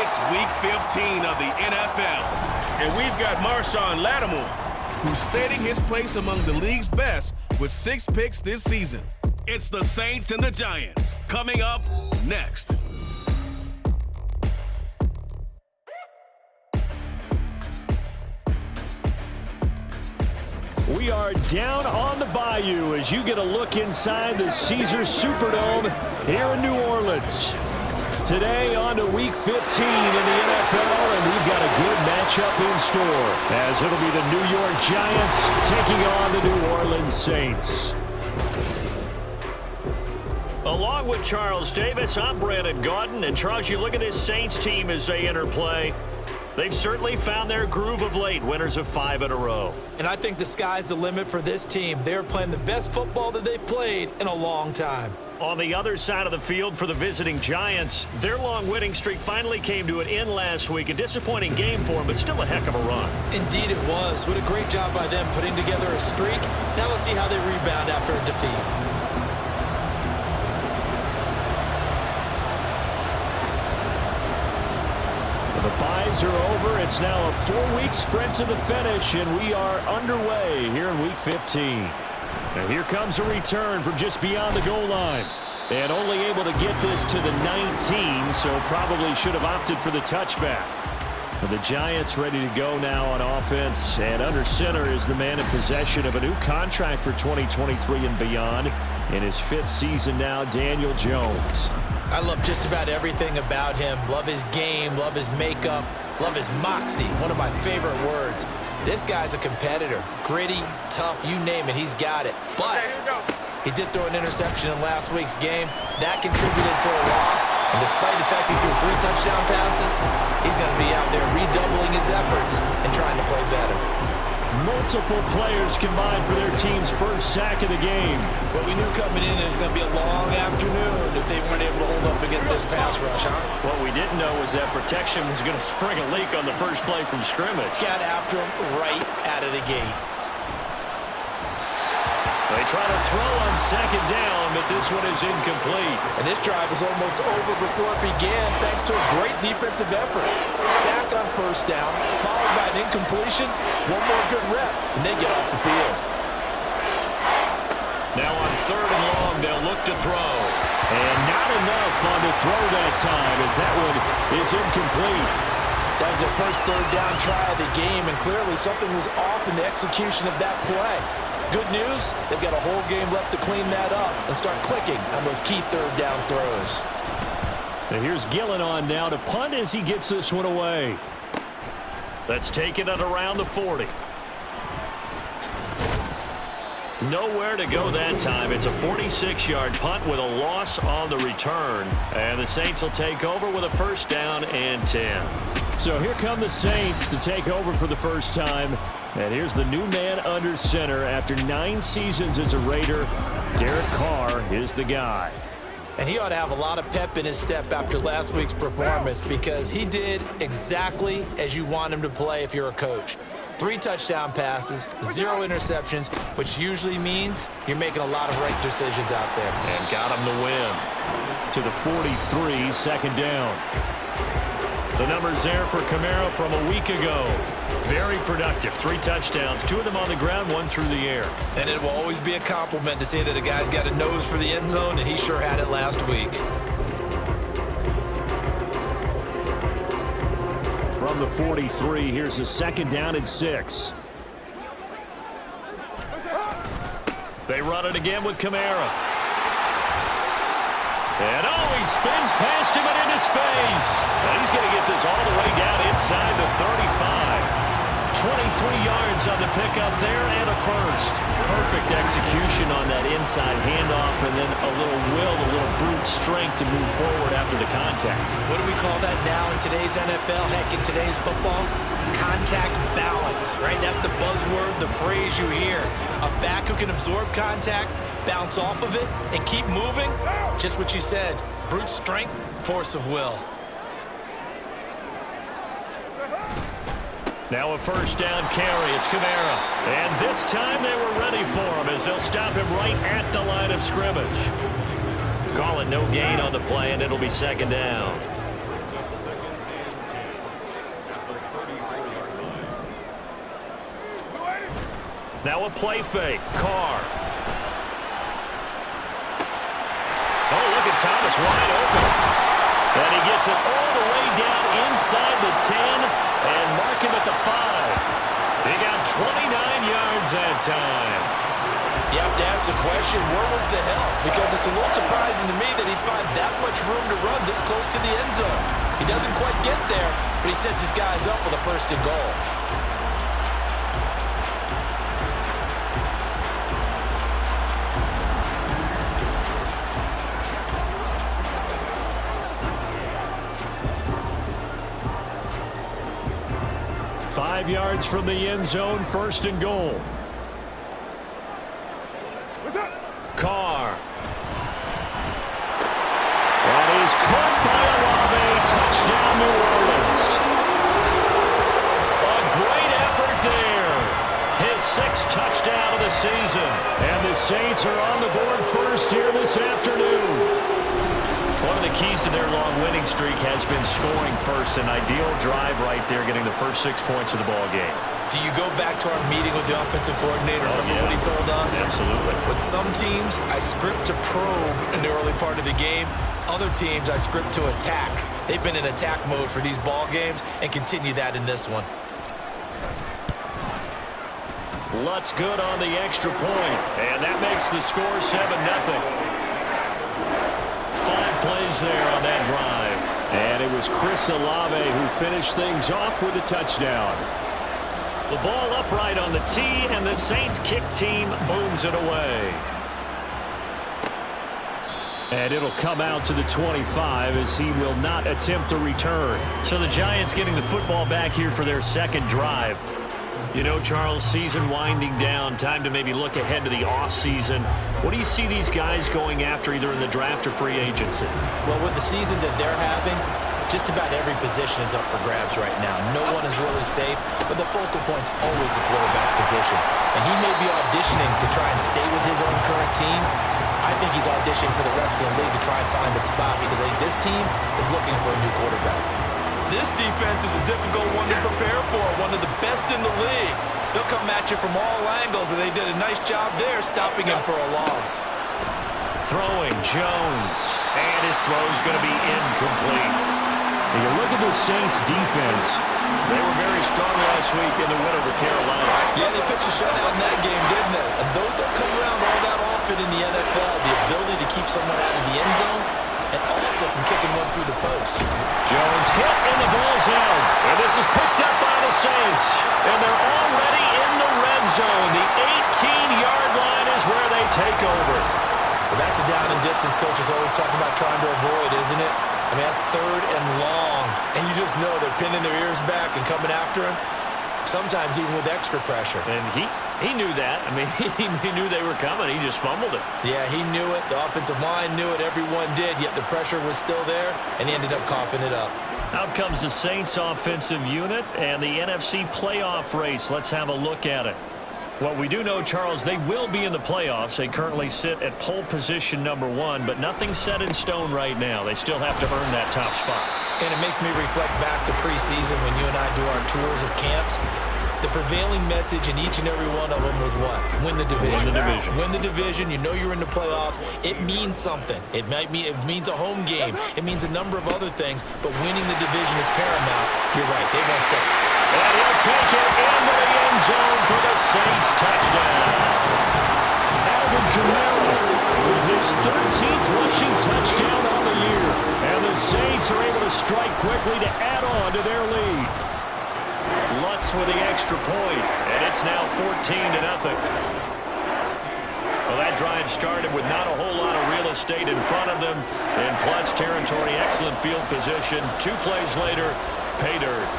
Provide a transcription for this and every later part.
It's Week 15 of the NFL, and we've got Marshawn Lattimore, who's stating his place among the league's best with 6 picks this season. It's the Saints and the Giants, coming up next. We are down on the bayou as you get a look inside the Caesars Superdome here in New Orleans. Today on to Week 15 in the NFL, and we've got a good matchup in store as it'll be the New York Giants taking on the New Orleans Saints. Along with Charles Davis, I'm Brandon Gaudin, and Charles, you look at this Saints team as they enter play. They've certainly found their groove of late, winners of 5 in a row. And I think the sky's the limit for this team. They're playing the best football that they've played in a long time. On the other side of the field for the visiting Giants, their long winning streak finally came to an end last week. A disappointing game for them, but still a heck of a run. Indeed it was. What a great job by them putting together a streak. Now let's see how they rebound after a defeat. The byes are over. It's now a 4-week sprint to the finish, and we are underway here in Week 15. And here comes a return from just beyond the goal line. And only able to get this to the 19, so probably should have opted for the touchback. But the Giants ready to go now on offense, and under center is the man in possession of a new contract for 2023 and beyond. In his 5th season now, Daniel Jones. I love just about everything about him. Love his game, love his makeup, love his moxie, one of my favorite words. This guy's a competitor. Gritty, tough, you name it, he's got it. But he did throw an interception in last week's game. That contributed to a loss. And despite the fact he threw 3 touchdown passes, he's going to be out there redoubling his efforts and trying to play better. Multiple players combined for their team's first sack of the game. But we knew coming in it was going to be a long afternoon if they weren't able to hold up against this pass rush, huh? What we didn't know was that protection was going to spring a leak on the first play from scrimmage. Got after him right out of the gate. They try to throw on 2nd down, but this one is incomplete. And this drive was almost over before it began thanks to a great defensive effort. Sacked on 1st down, followed by an incompletion, one more good rep, and they get off the field. Now on 3rd and long, they'll look to throw. And not enough on the throw that time as that one is incomplete. That was their first 3rd down try of the game, and clearly something was off in the execution of that play. Good news, they've got a whole game left to clean that up and start clicking on those key 3rd down throws. And here's Gillen on now to punt as he gets this one away. That's taken at around the 40. Nowhere to go that time. It's a 46-yard punt with a loss on the return. And the Saints will take over with a 1st down and 10. So here come the Saints to take over for the first time. And here's the new man under center after 9 seasons as a Raider. Derek Carr is the guy. And he ought to have a lot of pep in his step after last week's performance because he did exactly as you want him to play if you're a coach. 3 touchdown passes, 0 interceptions, which usually means you're making a lot of right decisions out there. And got him to win. To the 43, 2nd down. The numbers there for Kamara from a week ago. Very productive. 3 touchdowns, 2 of them on the ground, 1 through the air. And it will always be a compliment to say that a guy's got a nose for the end zone, and he sure had it last week. From the 43, here's a 2nd down and 6. They run it again with Kamara. And he spins past him and into space. And he's going to get this all the way down inside the 35. 23 yards on the pickup there and a 1st. Perfect execution on that inside handoff, and then a little will, a little brute strength to move forward after the contact. What do we call that now in today's NFL? Heck, in today's football? Contact balance, right? That's the buzzword, the phrase you hear. A back who can absorb contact, bounce off of it, and keep moving. Just what you said, brute strength, force of will. Now a 1st down carry. It's Kamara. And this time they were ready for him as they'll stop him right at the line of scrimmage. Call it no gain on the play, and it'll be 2nd down. Now a play fake. Carr. Oh, look at Thomas wide open. And he gets it all the way down inside the 10 and mark him at the 5. He got 29 yards that time. You have to ask the question, where was the help? Because it's a little surprising to me that he'd find that much room to run this close to the end zone. He doesn't quite get there, but he sets his guys up with a 1st and goal. Five yards from the end zone, 1st and goal. Carr. That is caught by Olave. Touchdown, New Orleans. A great effort there. His 6th touchdown of the season. And the Saints are on the board first here this afternoon. One of the keys to their long winning streak has been scoring first. An ideal drive right there, getting the first 6 points of the ball game. Do you go back to our meeting with the offensive coordinator? Remember what he told us? Absolutely. With some teams, I script to probe in the early part of the game. Other teams, I script to attack. They've been in attack mode for these ball games and continue that in this one. Lutz good on the extra point, and that makes the score 7-0. 5 plays there on that drive. And it was Chris Olave who finished things off with a touchdown. The ball upright on the tee, and the Saints kick team booms it away. And it'll come out to the 25 as he will not attempt a return. So the Giants getting the football back here for their 2nd drive. You know, Charles, season winding down, time to maybe look ahead to the offseason. What do you see these guys going after either in the draft or free agency? Well, with the season that they're having, just about every position is up for grabs right now. No one is really safe, but the focal point's always the quarterback position. And he may be auditioning to try and stay with his own current team. I think he's auditioning for the rest of the league to try and find a spot because I think this team is looking for a new quarterback. This defense is a difficult one to prepare for, one of the best in the league. They'll come at you from all angles, and they did a nice job there stopping him for a loss. Throwing Jones, and his throw's going to be incomplete. When you look at the Saints defense, they were very strong last week in the win over Carolina. Yeah, they pitched a shutout in that game, didn't they? And those don't come around all that often in the NFL. The ability to keep someone out of the end zone and also from kicking one through the post. Jones hit and the ball's out. And this is picked up by the Saints. And they're already in the red zone. The 18-yard line is where they take over. Well, that's a down and distance coach is always talking about trying to avoid, isn't it? I mean, that's 3rd and long. And you just know they're pinning their ears back and coming after him. Sometimes even with extra pressure. And he knew that. I mean, he knew they were coming. He just fumbled it. Yeah, he knew it. The offensive line knew it. Everyone did. Yet the pressure was still there, and he ended up coughing it up. Out comes the Saints offensive unit and the NFC playoff race. Let's have a look at it. What we do know, Charles, they will be in the playoffs. They currently sit at pole position #1, but nothing's set in stone right now. They still have to earn that top spot. And it makes me reflect back to preseason when you and I do our tours of camps. The prevailing message in each and every one of them was what? Win the division. Win the division. Win the division. You know you're in the playoffs. It means something. It means a home game. It means a number of other things, but winning the division is paramount. You're right. They won't stop. And he'll take it into the end zone for the Saints touchdown. Alvin Kamara with his 13th rushing touchdown on the year. And the Saints are able to strike quickly to add on to their lead. Lutz with the extra point, and it's now 14-0. Well, that drive started with not a whole lot of real estate in front of them. In plus territory, excellent field position. 2 plays later, pay dirt.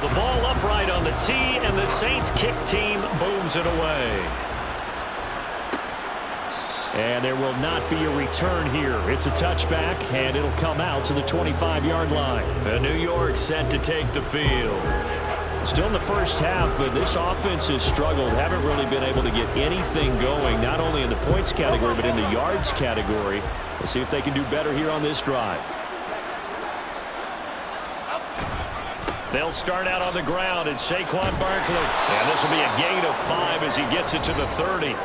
The ball upright on the tee, and the Saints kick team booms it away. And there will not be a return here. It's a touchback, and it'll come out to the 25-yard line. And New York set to take the field. Still in the first half, but this offense has struggled. Haven't really been able to get anything going, not only in the points category, but in the yards category. We'll see if they can do better here on this drive. They'll start out on the ground. It's Saquon Barkley. And this will be a gain of 5 as he gets it to the 30.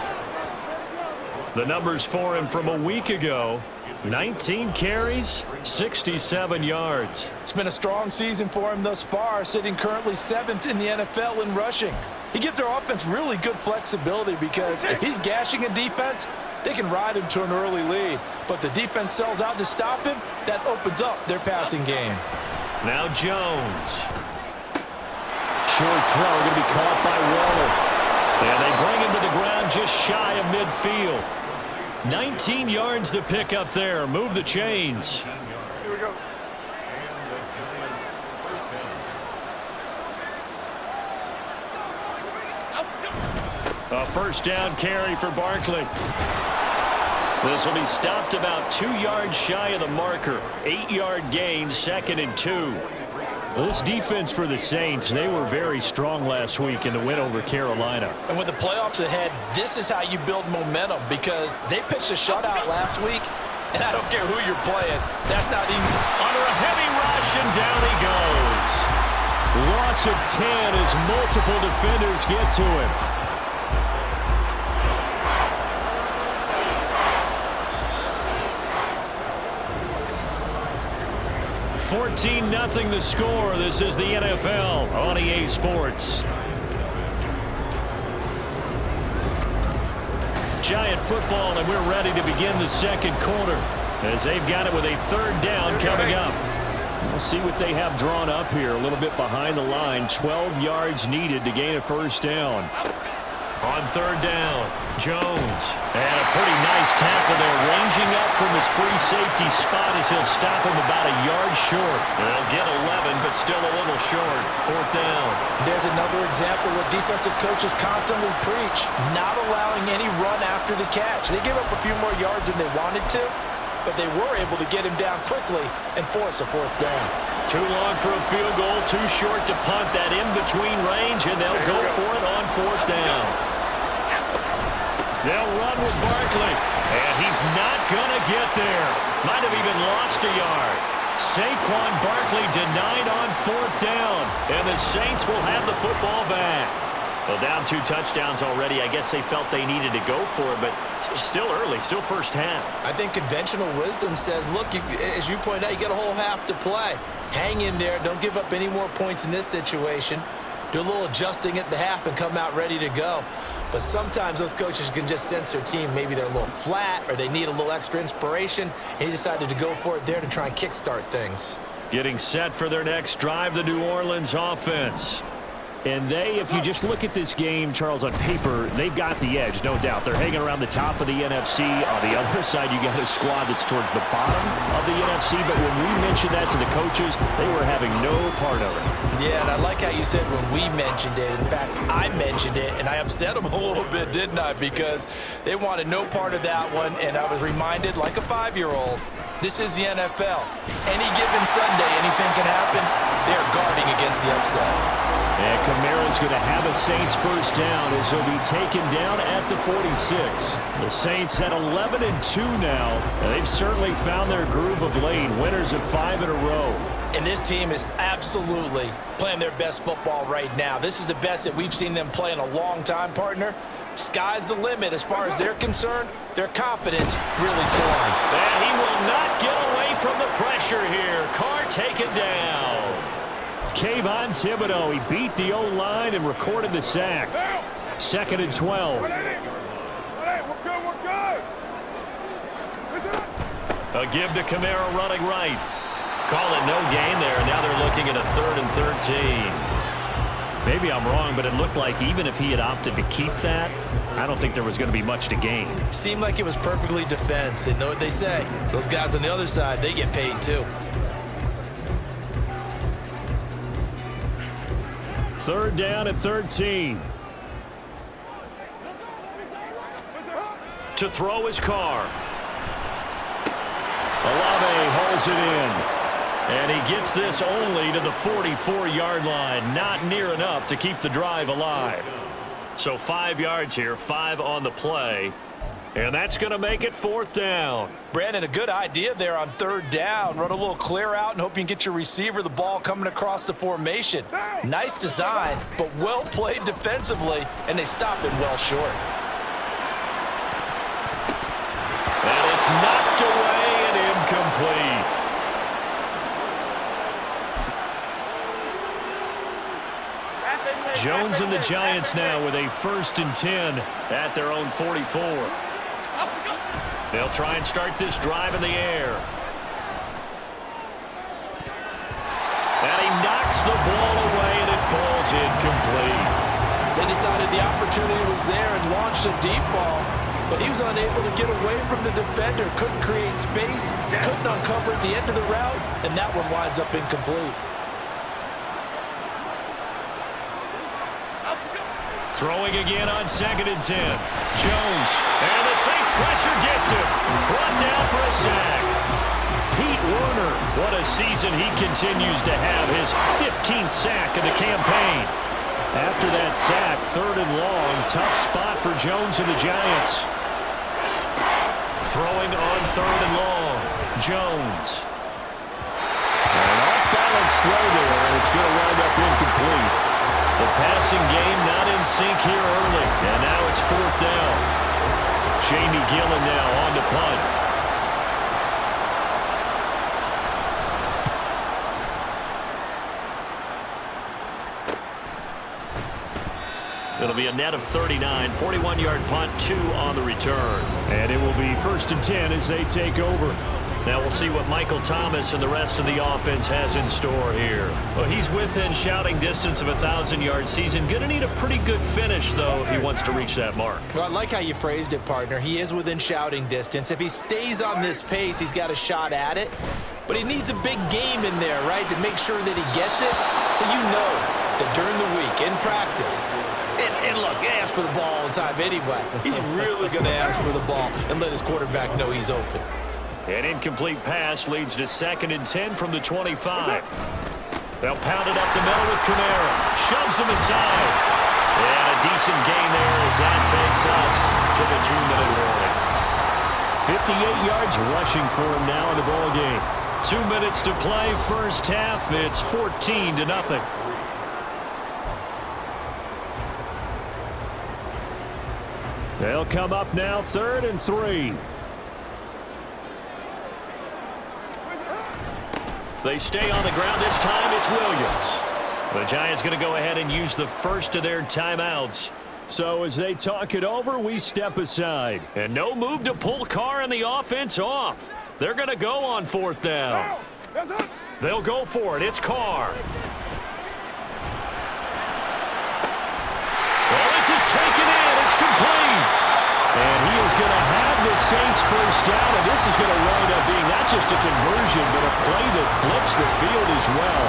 The numbers for him from a week ago: 19 carries, 67 yards. It's been a strong season for him thus far, sitting currently 7th in the NFL in rushing. He gives their offense really good flexibility because if he's gashing a defense, they can ride him to an early lead. But the defense sells out to stop him, that opens up their passing game. Now Jones. Short throw, going to be caught by Waller. And they bring him to the ground just shy of midfield. 19 yards to pick up there. Move the chains. Here we go. A first down carry for Barkley. This will be stopped about 2 yards shy of the marker. 8-yard gain, 2nd and 2. This defense for the Saints, they were very strong last week in the win over Carolina. And with the playoffs ahead, this is how you build momentum, because they pitched a shutout last week, and I don't care who you're playing. That's not easy. Under a heavy rush, and down he goes. Loss of 10 as multiple defenders get to him. 14-0 the score. This is the NFL on EA Sports. Giant football, and we're ready to begin the second quarter as they've got it with a third down coming up. We'll see what they have drawn up here. A little bit behind the line. 12 yards needed to gain a first down. On third down, Jones. And a pretty nice tackle there, ranging up from his free safety spot as he'll stop him about a yard short. They'll get 11, but still a little short. Fourth down. There's another example what defensive coaches constantly preach, not allowing any run after the catch. They gave up a few more yards than they wanted to, but they were able to get him down quickly and force a fourth down. Too long for a field goal, too short to punt. That in-between range, and they'll go for it on fourth down. They'll run with Barkley, and he's not going to get there. Might have even lost a yard. Saquon Barkley denied on fourth down, and the Saints will have the football back. Well, down 2 touchdowns already. I guess they felt they needed to go for it, but still early, still first half. I think conventional wisdom says, look, as you pointed out, you got a whole half to play. Hang in there. Don't give up any more points in this situation. Do a little adjusting at the half and come out ready to go. But sometimes those coaches can just sense their team. Maybe they're a little flat or they need a little extra inspiration, and he decided to go for it there to try and kickstart things. Getting set for their next drive, the New Orleans offense. And they, if you just look at this game, Charles, on paper, they've got the edge, no doubt. They're hanging around the top of the NFC. On the other side, you got a squad that's towards the bottom of the NFC. But when we mentioned that to the coaches, they were having no part of it. Yeah, and I like how you said when we mentioned it. In fact, I mentioned it, and I upset them a little bit, didn't I? Because they wanted no part of that one, and I was reminded, like a 5-year-old, this is the NFL. Any given Sunday, anything can happen. They're guarding against the upset. And Kamara's going to have a Saints first down as he'll be taken down at the 46. The Saints at 11-2 now. And they've certainly found their groove of late. Winners of 5 in a row. And this team is absolutely playing their best football right now. This is the best that we've seen them play in a long time, partner. Sky's the limit as far as they're concerned. Their confidence really soaring. And he will not get away from the pressure here. Carr taken down. Kayvon Thibodeau, he beat the O-line and recorded the sack. 2nd and 12. We're good. A give to Kamara running right. Call it no gain there. Now they're looking at a 3rd and 13. Maybe I'm wrong, but it looked like even if he had opted to keep that, I don't think there was going to be much to gain. Seemed like it was perfectly defense. And know what they say? Those guys on the other side, they get paid too. 3rd down at 13. To throw his Carr. Olave holds it in. And he gets this only to the 44-yard line. Not near enough to keep the drive alive. So 5 yards here, 5 on the play. And that's going to make it 4th down. Brandon, a good idea there on 3rd down. Run a little clear out and hope you can get your receiver the ball coming across the formation. Nice design, but well played defensively, and they stop it well short. And it's knocked away and incomplete. Jones and the Giants now with a 1st and 10 at their own 44. They'll try and start this drive in the air. And he knocks the ball away, and it falls incomplete. They decided the opportunity was there and launched a deep ball, but he was unable to get away from the defender, couldn't create space, couldn't uncover at the end of the route, and that one winds up incomplete. Throwing again on 2nd and 10. Jones, and the Saints pressure gets him. Brought down for a sack. Pete Werner, what a season he continues to have. His 15th sack of the campaign. After that sack, 3rd and long, tough spot for Jones and the Giants. Throwing on 3rd and long. Jones. An off-balance throw there, and it's going to wind up incomplete. The passing game not in sync here early, and now it's 4th down. Jamie Gillen now on to punt. It'll be a net of 39, 41-yard punt, 2 on the return. And it will be 1st and 10 as they take over. Now we'll see what Michael Thomas and the rest of the offense has in store here. Well, he's within shouting distance of a 1,000-yard season. Going to need a pretty good finish, though, if he wants to reach that mark. Well, I like how you phrased it, partner. He is within shouting distance. If he stays on this pace, he's got a shot at it. But he needs a big game in there, right, to make sure that he gets it. So you know that during the week, in practice, and look, he asks for the ball all the time anyway. He's really going to ask for the ball and let his quarterback know he's open. An incomplete pass leads to 2nd and 10 from the 25. They'll pound it up the middle with Kamara. Shoves him aside. And a decent gain there as that takes us to the 2-minute warning. 58 yards rushing for him now in the ball game. 2 minutes to play, first half. It's 14-0. They'll come up now 3rd and 3. They stay on the ground. This time it's Williams. The Giants going to go ahead and use the first of their timeouts. So as they talk it over, we step aside. And no move to pull Carr and the offense off. They're going to go on 4th down. They'll go for it. It's Carr. Well, this is taken in. It's complete. And he is going to have the Saints first down, and this is going to wind up being not just a conversion, but a play that flips the field as well.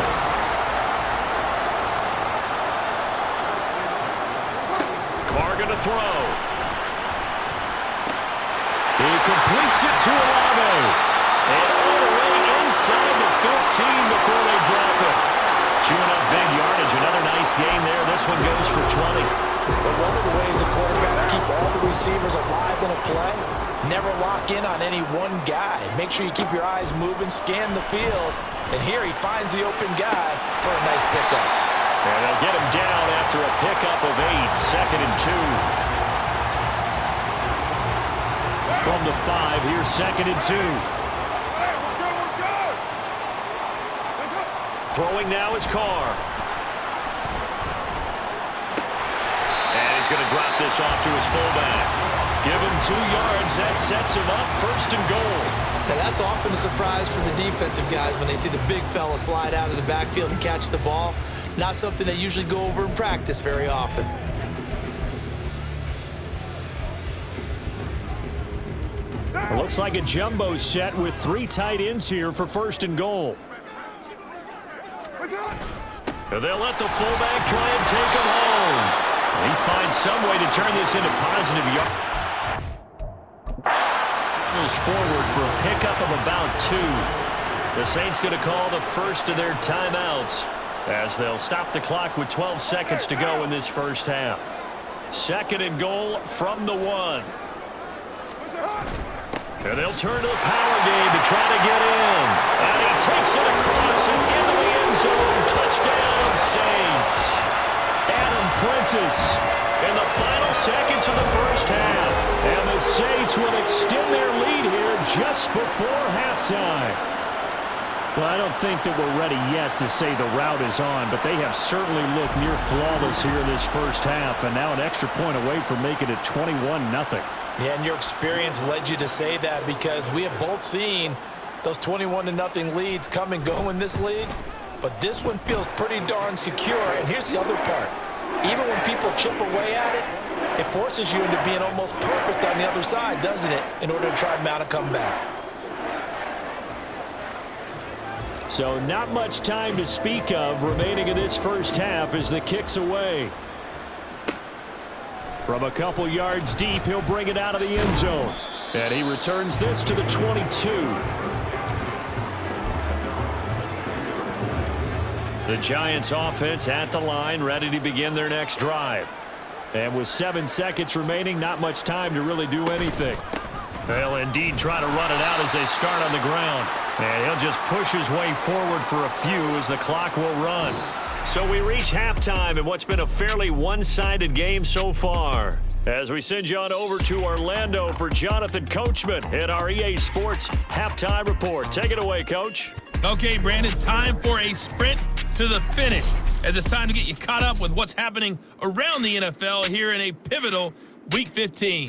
Carr going to throw. He completes it to Olave. And all the way inside the 15 before they drop it. Chewing up big yardage. Another nice gain there. This one goes for 20. But one of the ways the quarterbacks keep all the receivers alive in a play, never lock in on any one guy. Make sure you keep your eyes moving, scan the field, and here he finds the open guy for a nice pickup. And they'll get him down after a pickup of 8, 2nd and 2. From the 5, here's 2nd and 2. Throwing now is Carr. He's going to drop this off to his fullback. Give him 2 yards. That sets him up 1st and goal. Now that's often a surprise for the defensive guys when they see the big fella slide out of the backfield and catch the ball. Not something they usually go over in practice very often. It looks like a jumbo set with 3 tight ends here for 1st and goal. And they'll let the fullback try and take him home. He finds some way to turn this into positive yards. Goes forward for a pickup of about 2. The Saints going to call the first of their timeouts as they'll stop the clock with 12 seconds to go in this first half. 2nd and goal from the 1. And they'll turn to the power game to try to get in. And he takes it across and into the end zone. Touchdown, Saints. Adam Prentice in the final seconds of the first half. And the Saints will extend their lead here just before halftime. Well, I don't think that we're ready yet to say the route is on, but they have certainly looked near flawless here this first half, and now an extra point away from making it 21-0. Yeah, and your experience led you to say that because we have both seen those 21-0 leads come and go in this league, but this one feels pretty darn secure. And here's the other part. Even when people chip away at it, it forces you into being almost perfect on the other side, doesn't it, in order to try and mount a comeback. So not much time to speak of remaining in this first half as the kick's away. From a couple yards deep, he'll bring it out of the end zone. And he returns this to the 22. The Giants offense at the line, ready to begin their next drive. And with 7 seconds remaining, not much time to really do anything. They'll indeed try to run it out as they start on the ground. And he'll just push his way forward for a few as the clock will run. So we reach halftime in what's been a fairly one-sided game so far. As we send you on over to Orlando for Jonathan Coachman at our EA Sports Halftime Report. Take it away, Coach. Okay, Brandon, time for a sprint to the finish, as it's time to get you caught up with what's happening around the NFL here in a pivotal Week 15.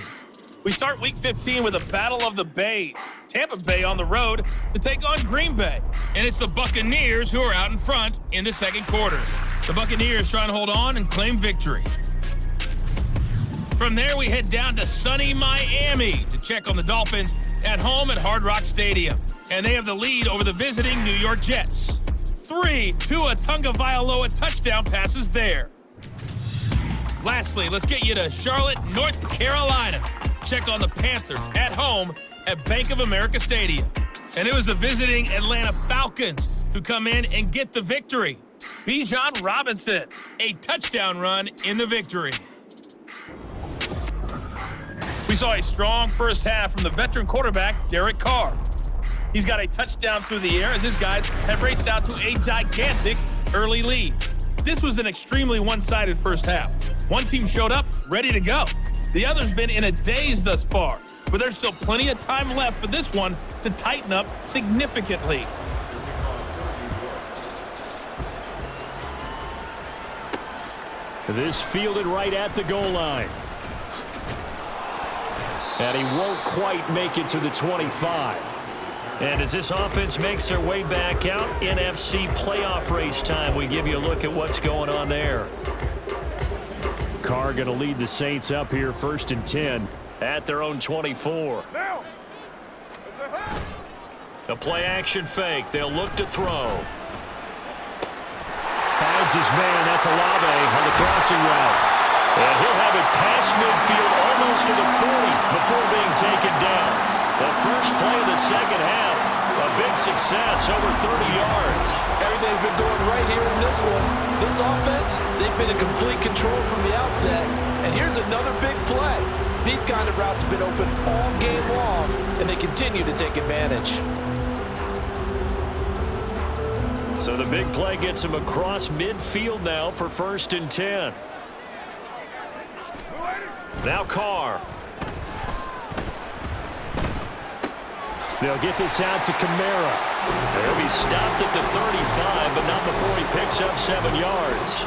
We start Week 15 with a battle of the Bays. Tampa Bay on the road to take on Green Bay. And it's the Buccaneers who are out in front in the second quarter. The Buccaneers trying to hold on and claim victory. From there, we head down to sunny Miami to check on the Dolphins at home at Hard Rock Stadium. And they have the lead over the visiting New York Jets. 3 Tua Tagovailoa touchdown passes there. Lastly, let's get you to Charlotte, North Carolina. Check on the Panthers at home at Bank of America Stadium. And it was the visiting Atlanta Falcons who come in and get the victory. Bijan Robinson, a touchdown run in the victory. We saw a strong first half from the veteran quarterback, Derek Carr. He's got a touchdown through the air as his guys have raced out to a gigantic early lead. This was an extremely one-sided first half. One team showed up ready to go. The other's been in a daze thus far, but there's still plenty of time left for this one to tighten up significantly. This fielded right at the goal line. And he won't quite make it to the 25. And as this offense makes their way back out, NFC playoff race time, we give you a look at what's going on there. Carr going to lead the Saints up here 1st and 10 at their own 24. The play action fake. They'll look to throw. Finds his man. That's Olave on the crossing route. And he'll have it past midfield almost to the 40 before being taken down. The first play of the second half, a big success, over 30 yards. Everything's been going right here in this one. This offense, they've been in complete control from the outset. And here's another big play. These kind of routes have been open all game long, and they continue to take advantage. So the big play gets him across midfield now for 1st and 10. Now Carr. They'll get this out to Kamara. He'll be stopped at the 35, but not before he picks up 7 yards.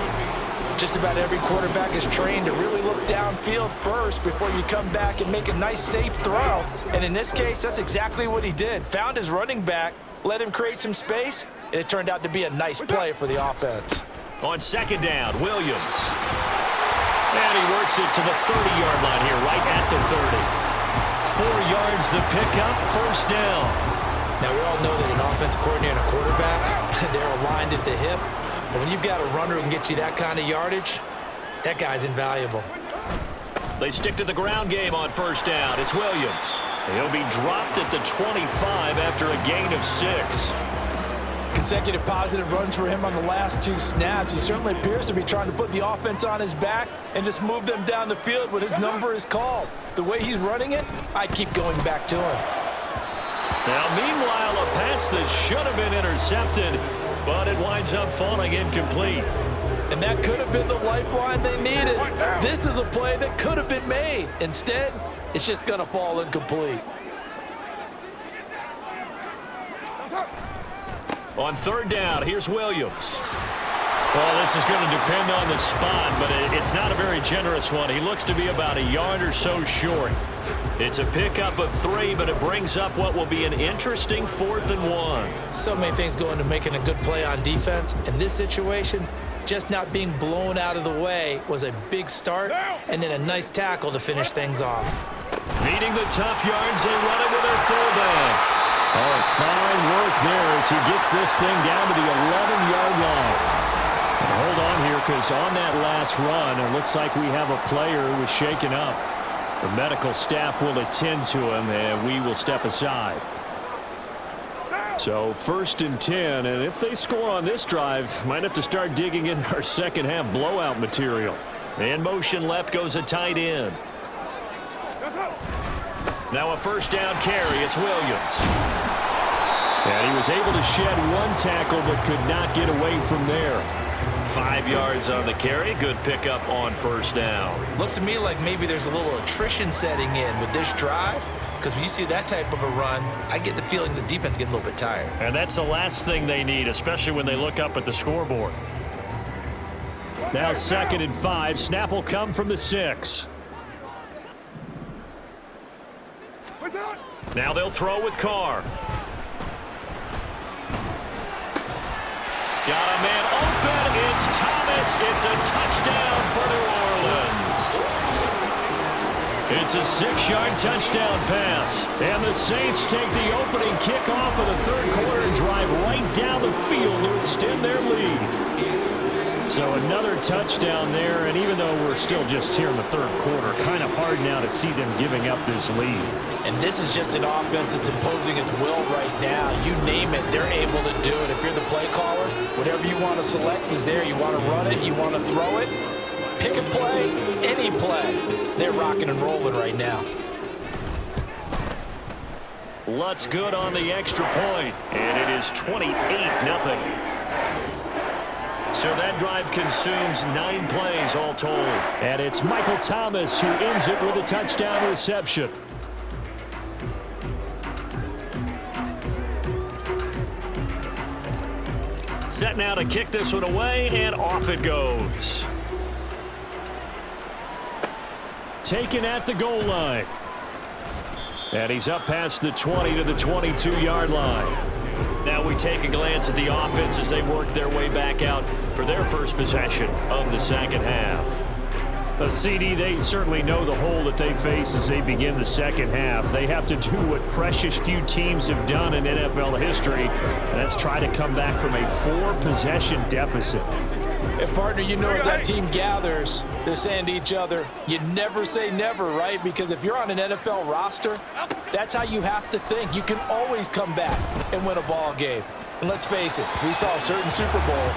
Just about every quarterback is trained to really look downfield first before you come back and make a nice, safe throw. And in this case, that's exactly what he did. Found his running back, let him create some space, and it turned out to be a nice play for the offense. On 2nd down, Williams. And he works it to the 30-yard line here, right at the 30. 4 yards the pickup, 1st down. Now, we all know that an offense coordinator and a quarterback, they're aligned at the hip. But when you've got a runner who can get you that kind of yardage, that guy's invaluable. They stick to the ground game on 1st down. It's Williams. He'll be dropped at the 25 after a gain of 6. Consecutive positive runs for him on the last 2 snaps. He certainly appears to be trying to put the offense on his back and just move them down the field when his number is called. The way he's running it, I'd keep going back to him. Now, meanwhile, a pass that should have been intercepted, but it winds up falling incomplete. And that could have been the lifeline they needed. This is a play that could have been made. Instead, it's just going to fall incomplete. On third down, here's Williams. Well, this is going to depend on the spot, but it's not a very generous one. He looks to be about a yard or so short. It's a pickup of 3, but it brings up what will be an interesting 4th and 1. So many things go into making a good play on defense. In this situation, just not being blown out of the way was a big start, and then a nice tackle to finish things off. Needing the tough yards, they run it with their fullback. Oh, fine work there as he gets this thing down to the 11-yard line. Hold on here, because on that last run, it looks like we have a player who was shaken up. The medical staff will attend to him, and we will step aside. So 1st and 10, and if they score on this drive, might have to start digging in our second half blowout material. In motion left goes a tight end. Now a 1st down carry, it's Williams. And he was able to shed 1 tackle, but could not get away from there. 5 yards on the carry. Good pickup on 1st down. Looks to me like maybe there's a little attrition setting in with this drive, because when you see that type of a run, I get the feeling the defense getting a little bit tired. And that's the last thing they need, especially when they look up at the scoreboard. Now 2nd and 5. Snap will come from the 6. Now they'll throw with Carr. Got a man open. It's Thomas. It's a touchdown for New Orleans. It's a 6-yard touchdown pass. And the Saints take the opening kickoff of the 3rd quarter and drive right down the field to extend their lead. So another touchdown there, and even though we're still just here in the 3rd quarter, kind of hard now to see them giving up this lead. And this is just an offense that's imposing its will right now. You name it, they're able to do it. If you're the play caller, whatever you want to select is there. You want to run it, you want to throw it, pick a play, any play. They're rocking and rolling right now. Lutz good on the extra point, and it is 28-0. So that drive consumes 9 plays all told. And it's Michael Thomas who ends it with a touchdown reception. Set now to kick this one away, and off it goes. Taken at the goal line. And he's up past the 20 to the 22-yard line. Now we take a glance at the offense as they work their way back out for their first possession of the second half. CD, they certainly know the hole that they face as they begin the second half. They have to do what precious few teams have done in NFL history, and that's try to come back from a 4-possession deficit. And partner, you know, as that team gathers, they're saying to each other, you never say never, right? Because if you're on an NFL roster, that's how you have to think. You can always come back and win a ball game. And let's face it, we saw a certain Super Bowl,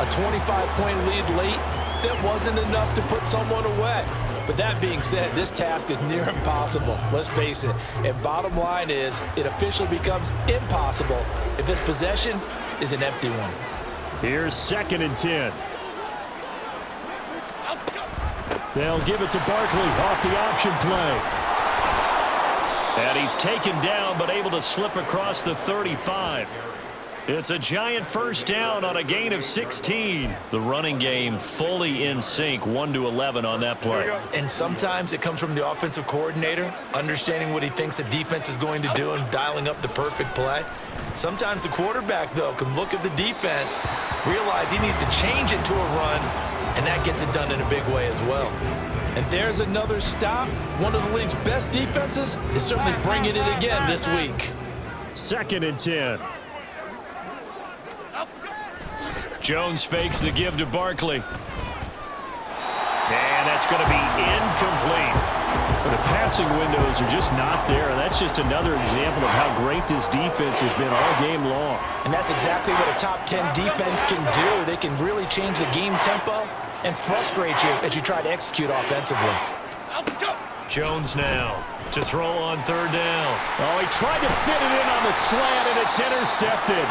a 25-point lead late, that wasn't enough to put someone away. But that being said, this task is near impossible. Let's face it. And bottom line is, it officially becomes impossible if this possession is an empty one. Here's 2nd and 10. They'll give it to Barkley off the option play. And he's taken down, but able to slip across the 35. It's a giant 1st down on a gain of 16. The running game fully in sync, 1-11 on that play. And sometimes it comes from the offensive coordinator, understanding what he thinks the defense is going to do and dialing up the perfect play. Sometimes the quarterback, though, can look at the defense, realize he needs to change it to a run, and that gets it done in a big way as well. And there's another stop. One of the league's best defenses is certainly bringing it again this week. 2nd and 10. Jones fakes the give to Barkley. And that's going to be incomplete. The passing windows are just not there. That's just another example of how great this defense has been all game long. And that's exactly what a top 10 defense can do. They can really change the game tempo and frustrate you as you try to execute offensively. Jones now. to throw on third down. Oh, he tried to fit it in on the slant, and it's intercepted.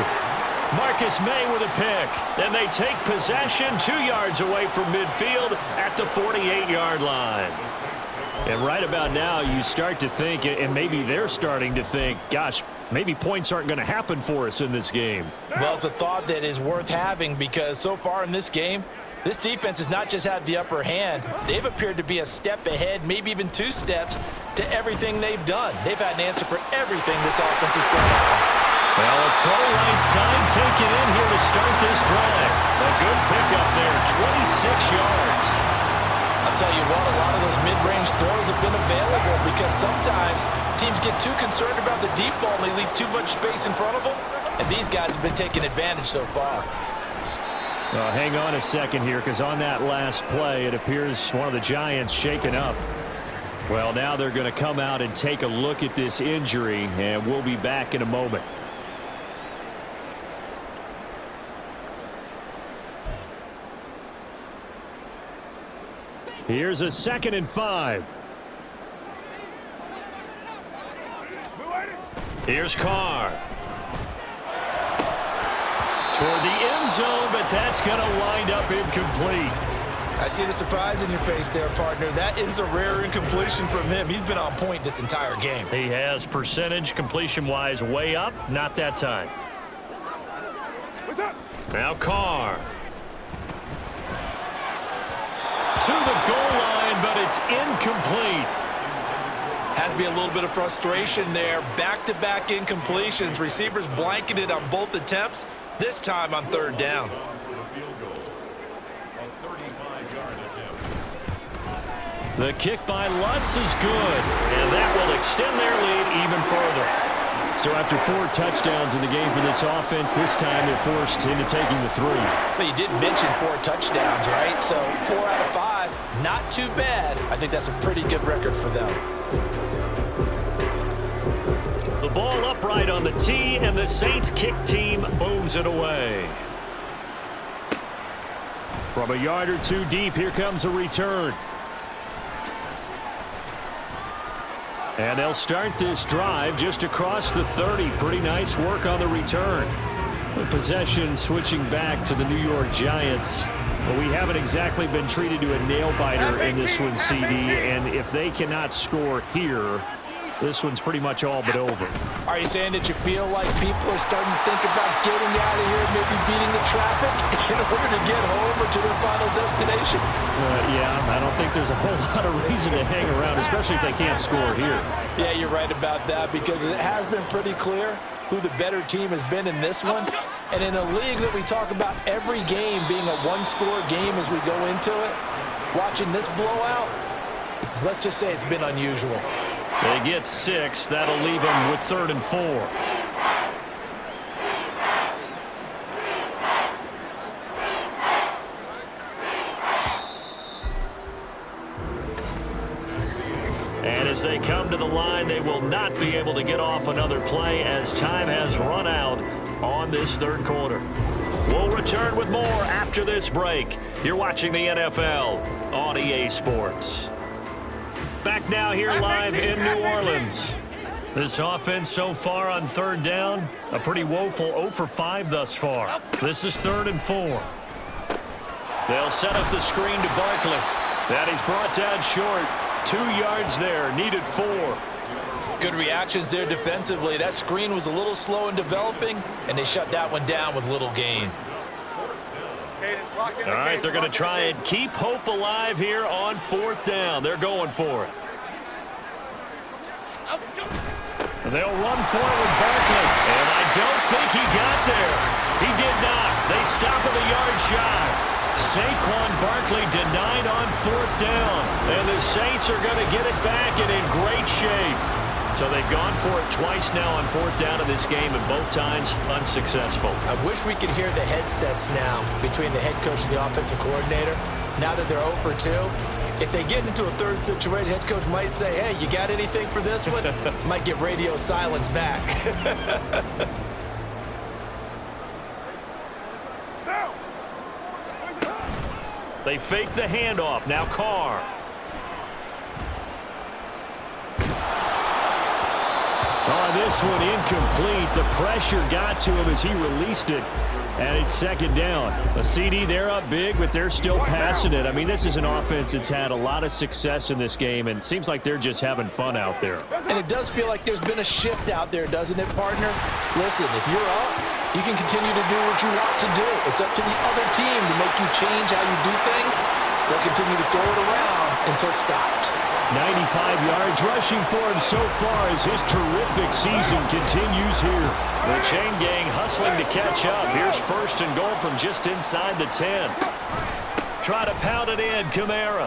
Marcus May with a pick. And they take possession 2 yards away from midfield at the 48-yard line. And right about now, you start to think, and maybe they're starting to think, gosh, maybe points aren't going to happen for us in this game. Well, it's a thought that is worth having because so far in this game, this defense has not just had the upper hand. They've appeared to be a step ahead, maybe even 2 steps, to everything they've done. They've had an answer for everything this offense has done. Well, a throw right side taken in here to start this drive. A good pickup there, 26 yards. I'll tell you what, a lot of those mid-range throws have been available because sometimes teams get too concerned about the deep ball and they leave too much space in front of them, and these guys have been taking advantage so far. Well, hang on a second here, because on that last play, it appears one of the Giants shaken up. Well, now they're going to come out and take a look at this injury, and we'll be back in a moment. Here's a 2nd and 5. Here's Carr. Toward the end zone, but that's going to wind up incomplete. I see the surprise in your face there, partner. That is a rare incompletion from him. He's been on point this entire game. He has percentage completion-wise way up. Not that time. Now Carr. To the goal line, but it's incomplete. Has to be a little bit of frustration there. Back-to-back incompletions. Receivers blanketed on both attempts, this time on 3rd down. The kick by Lutz is good, and that will extend their lead even further. So after 4 touchdowns in the game for this offense, this time they're forced into taking the 3. But you didn't mention 4 touchdowns, right? So 4 out of 5, not too bad. I think that's a pretty good record for them. The ball upright on the tee, and the Saints kick team booms it away. From a yard or 2 deep, here comes a return. And they'll start this drive just across the 30. Pretty nice work on the return. The possession switching back to the New York Giants. But we haven't exactly been treated to a nail-biter in this one, CD. And if they cannot score here, this one's pretty much all but over. Are you saying that you feel like people are starting to think about getting out of here, maybe beating the traffic in order to get home or to their final destination? Yeah, I don't think there's a whole lot of reason to hang around, especially if they can't score here. Yeah, you're right about that because it has been pretty clear who the better team has been in this one. And in a league that we talk about every game being a one-score game as we go into it, watching this blowout, let's just say it's been unusual. They get 6. That'll leave them with 3rd and 4. And as they come to the line, they will not be able to get off another play as time has run out on this 3rd quarter. We'll return with more after this break. You're watching the NFL on EA Sports. Back now here live in New Orleans. This offense so far on 3rd down, a pretty woeful 0 for 5 thus far. This is 3rd and 4. They'll set up the screen to Barkley. That is brought down short. 2 yards there, needed 4. Good reactions there defensively. That screen was a little slow in developing, and they shut that one down with little gain. All right, they're going to try and keep hope alive here on 4th down. They're going for it. They'll run forward Barkley, and I don't think he got there. He did not. They stop at the yard shy. Saquon Barkley denied on 4th down, and the Saints are going to get it back and in great shape. So they've gone for it twice now on 4th down in this game, and both times unsuccessful. I wish we could hear the headsets now between the head coach and the offensive coordinator. Now that they're 0 for 2, if they get into a 3rd situation, head coach might say, hey, you got anything for this one? Might get radio silence back. They fake the handoff. Now Carr. Oh, this one incomplete. The pressure got to him as he released it. And it's second down. The CD, they're up big, but they're still passing it. I mean, this is an offense that's had a lot of success in this game, and it seems like they're just having fun out there. And it does feel like there's been a shift out there, doesn't it, partner? Listen, if you're up, you can continue to do what you want to do. It's up to the other team to make you change how you do things. They'll continue to throw it around until stopped. 95 yards rushing for him so far as his terrific season continues here. The chain gang hustling to catch up. Here's first and goal from just inside the 10. Try to pound it in, Kamara.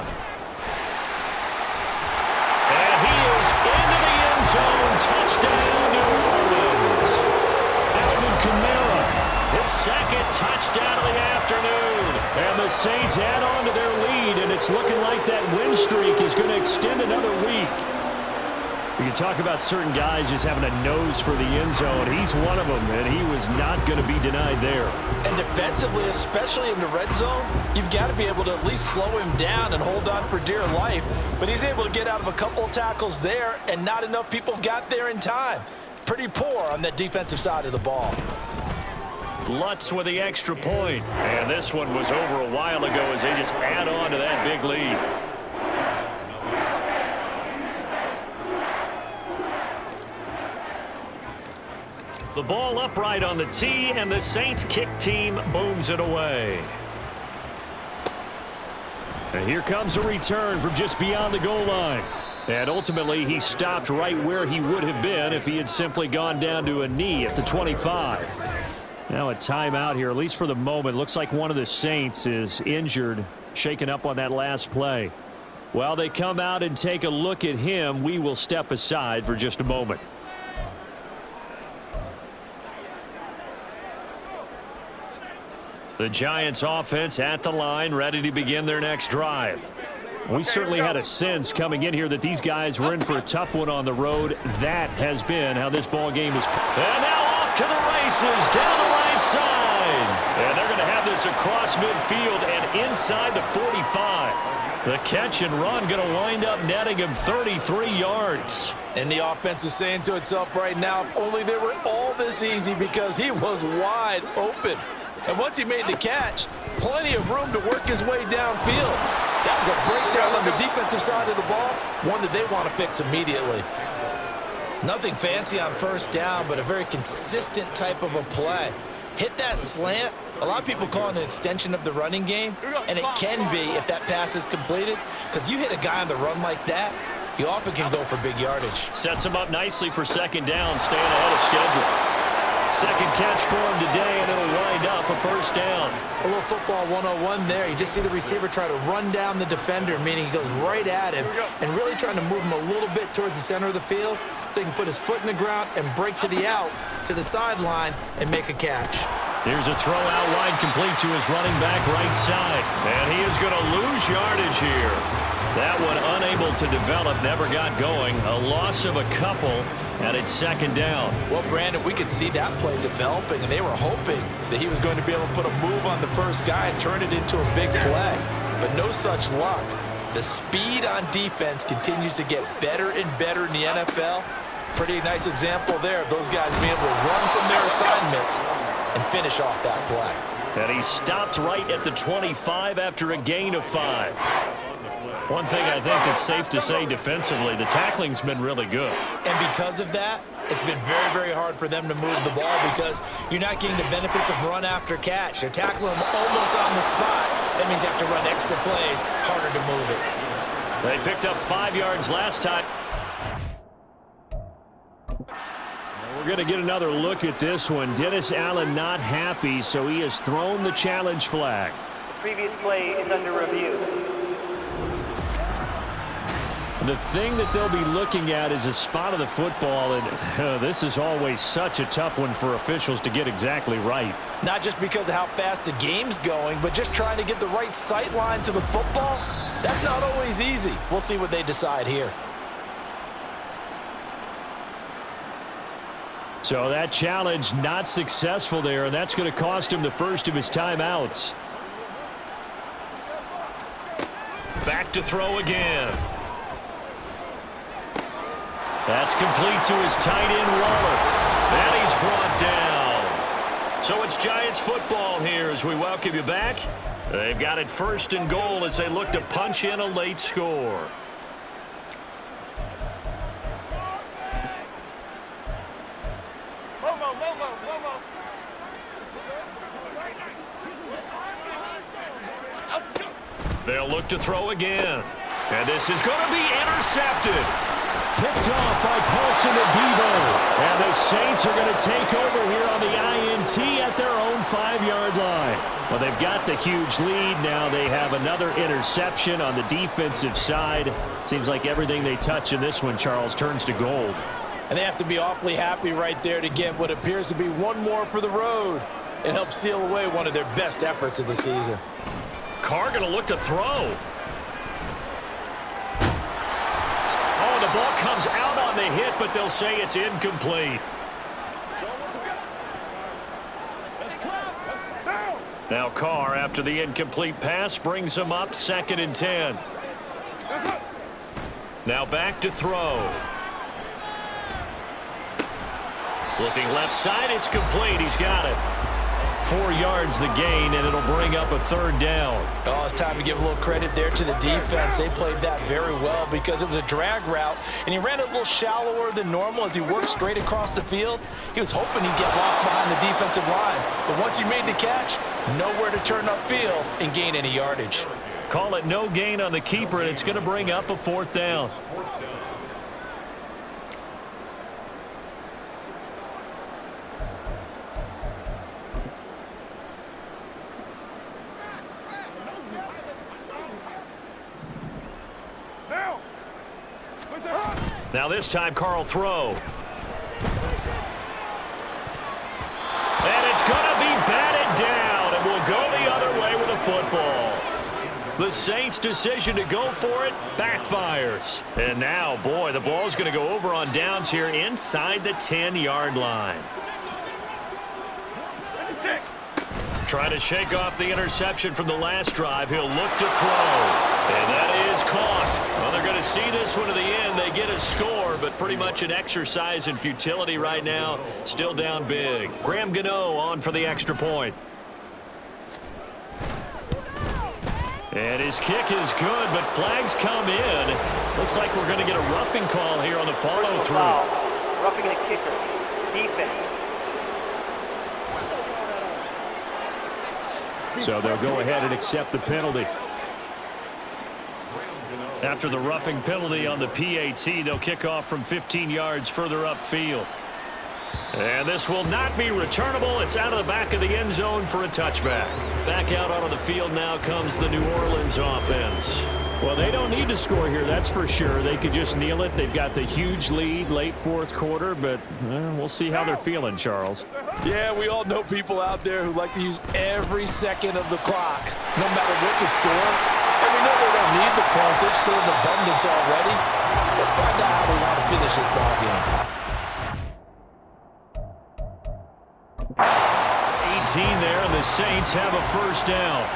And he is into the end zone. Touchdown, New Orleans. Alvin Kamara. His second touchdown of the afternoon. And the Saints add on to their lead, and it's looking like that win streak is going to extend another week. You can talk about certain guys just having a nose for the end zone. He's one of them, and he was not going to be denied there. And defensively, especially in the red zone, you've got to be able to at least slow him down and hold on for dear life. But he's able to get out of a couple of tackles there, and not enough people got there in time. Pretty poor on that defensive side of the ball. Lutz with the extra point. And this one was over a while ago as they just add on to that big lead. The ball upright on the tee, and the Saints kick team booms it away. And here comes a return from just beyond the goal line. And ultimately, he stopped right where he would have been if he had simply gone down to a knee at the 25. Now a timeout here, at least for the moment. Looks like one of the Saints is injured, shaken up on that last play. While they come out and take a look at him, we will step aside for just a moment. The Giants offense at the line, ready to begin their next drive. We certainly had a sense coming in here that these guys were in for a tough one on the road. That has been how this ball game is. And now off to the races down the right side. And they're going to have this across midfield and inside the 45. The catch and run going to wind up netting him 33 yards. And the offense is saying to itself right now, if only they were all this easy, because he was wide open. And once he made the catch, plenty of room to work his way downfield. That was a breakdown on the defensive side of the ball, one that they want to fix immediately. Nothing fancy on first down, but a very consistent type of a play. Hit that slant. A lot of people call it an extension of the running game, and it can be if that pass is completed, because you hit a guy on the run like that, you often can go for big yardage. Sets him up nicely for second down, staying ahead of schedule. Second catch for him today, and it'll wind up a first down. A little football 101 there. You just see the receiver try to run down the defender, meaning he goes right at him and really trying to move him a little bit towards the center of the field so he can put his foot in the ground and break to the out, to the sideline, and make a catch. Here's a throw out wide, complete to his running back right side. And he is going to lose yardage here. That one unable to develop, never got going. A loss of a couple, and it's second down. Well, Brandon, we could see that play developing, and they were hoping that he was going to be able to put a move on the first guy and turn it into a big play. But no such luck. The speed on defense continues to get better and better in the NFL. Pretty nice example there of those guys being able to run from their assignments and finish off that play. And he stopped right at the 25 after a gain of 5. One thing I think that's safe to say defensively, the tackling's been really good. And because of that, it's been very, very hard for them to move the ball because you're not getting the benefits of run after catch. They're tackling them almost on the spot. That means you have to run extra plays, harder to move it. They picked up 5 yards last time. We're going to get another look at this one. Dennis Allen not happy, so he has thrown the challenge flag. The previous play is under review. The thing that they'll be looking at is a spot of the football, and this is always such a tough one for officials to get exactly right. Not just because of how fast the game's going, but just trying to get the right sight line to the football. That's not always easy. We'll see what they decide here. So that challenge not successful there, and that's going to cost him the first of his timeouts. Back to throw again. That's complete to his tight end, Waller. And he's brought down. So it's Giants football here as we welcome you back. They've got it 1st and goal as they look to punch in a late score. They'll look to throw again. And this is going to be intercepted. Picked off by Paulson to Debo. And the Saints are going to take over here on the INT at their own 5-yard line. Well, they've got the huge lead. Now they have another interception on the defensive side. Seems like everything they touch in this one, Charles, turns to gold. And they have to be awfully happy right there to get what appears to be one more for the road and help seal away one of their best efforts of the season. Carr going to look to throw. Oh, the ball comes out on the hit, but they'll say it's incomplete. Now Carr, after the incomplete pass, brings him up 2nd and 10. Now back to throw. Looking left side, it's complete. He's got it. 4 yards the gain, and it'll bring up a 3rd down. Oh, it's time to give a little credit there to the defense. They played that very well because it was a drag route, and he ran it a little shallower than normal as he worked straight across the field. He was hoping he'd get lost behind the defensive line, but once he made the catch, nowhere to turn upfield and gain any yardage. Call it no gain on the keeper, and it's going to bring up a 4th down. Now this time, Carl throw. And it's going to be batted down, and we'll go the other way with a football. The Saints' decision to go for it backfires. And now, boy, the ball's going to go over on downs here inside the 10-yard line. Trying to shake off the interception from the last drive. He'll look to throw. And that is caught. Well, they're going to see this one to the end. They get a score, but pretty much an exercise in futility right now. Still down big. Graham Gano on for the extra point. And his kick is good, but flags come in. Looks like we're going to get a roughing call here on the follow-through. Roughing the kicker. Defense. So they'll go ahead and accept the penalty. After the roughing penalty on the PAT, they'll kick off from 15 yards further upfield. And this will not be returnable. It's out of the back of the end zone for a touchback. Back out onto the field now comes the New Orleans offense. Well, they don't need to score here, that's for sure. They could just kneel it. They've got the huge lead late 4th quarter, but we'll see how they're feeling, Charles. Yeah, we all know people out there who like to use every second of the clock, no matter what the score. And we know they don't need the points. They've scored in abundance already. Let's find out how they want to finish this ball game. 18 there, and the Saints have a 1st down.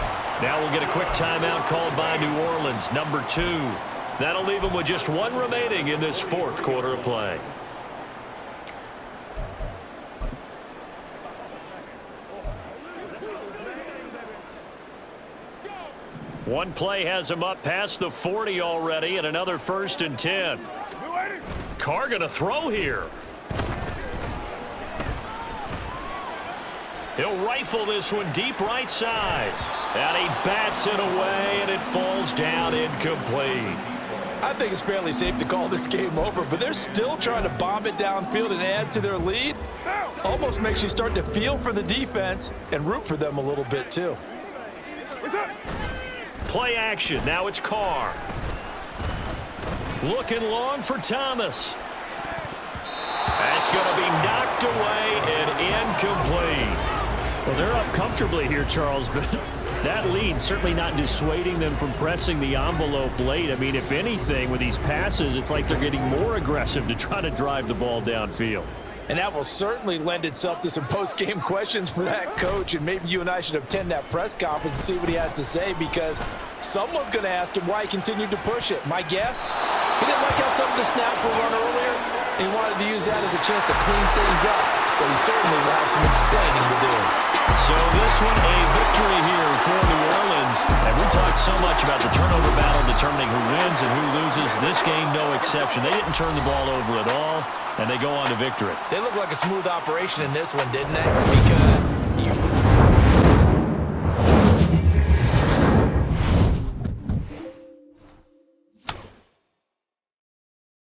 Now we'll get a quick timeout called by New Orleans, number 2. That'll leave them with just 1 remaining in this 4th quarter of play. One play has him up past the 40 already, and another 1st and 10. Carr gonna throw here. He'll rifle this one deep right side. And he bats it away, and it falls down incomplete. I think it's fairly safe to call this game over, but they're still trying to bomb it downfield and add to their lead. Almost makes you start to feel for the defense and root for them a little bit, too. Play action. Now it's Carr. Looking long for Thomas. That's going to be knocked away and incomplete. Well, they're up comfortably here, Charles, but that lead certainly not dissuading them from pressing the envelope late. I mean, if anything, with these passes, it's like they're getting more aggressive to try to drive the ball downfield. And that will certainly lend itself to some post-game questions for that coach, and maybe you and I should attend that press conference and see what he has to say, because someone's going to ask him why he continued to push it. My guess, he didn't like how some of the snaps were run earlier. He wanted to use that as a chance to clean things up, but he certainly will have some explaining to do. So this one, a victory here for New Orleans. And we talked so much about the turnover battle determining who wins and who loses. This game, no exception. They didn't turn the ball over at all, and they go on to victory. They look like a smooth operation in this one, didn't they? Because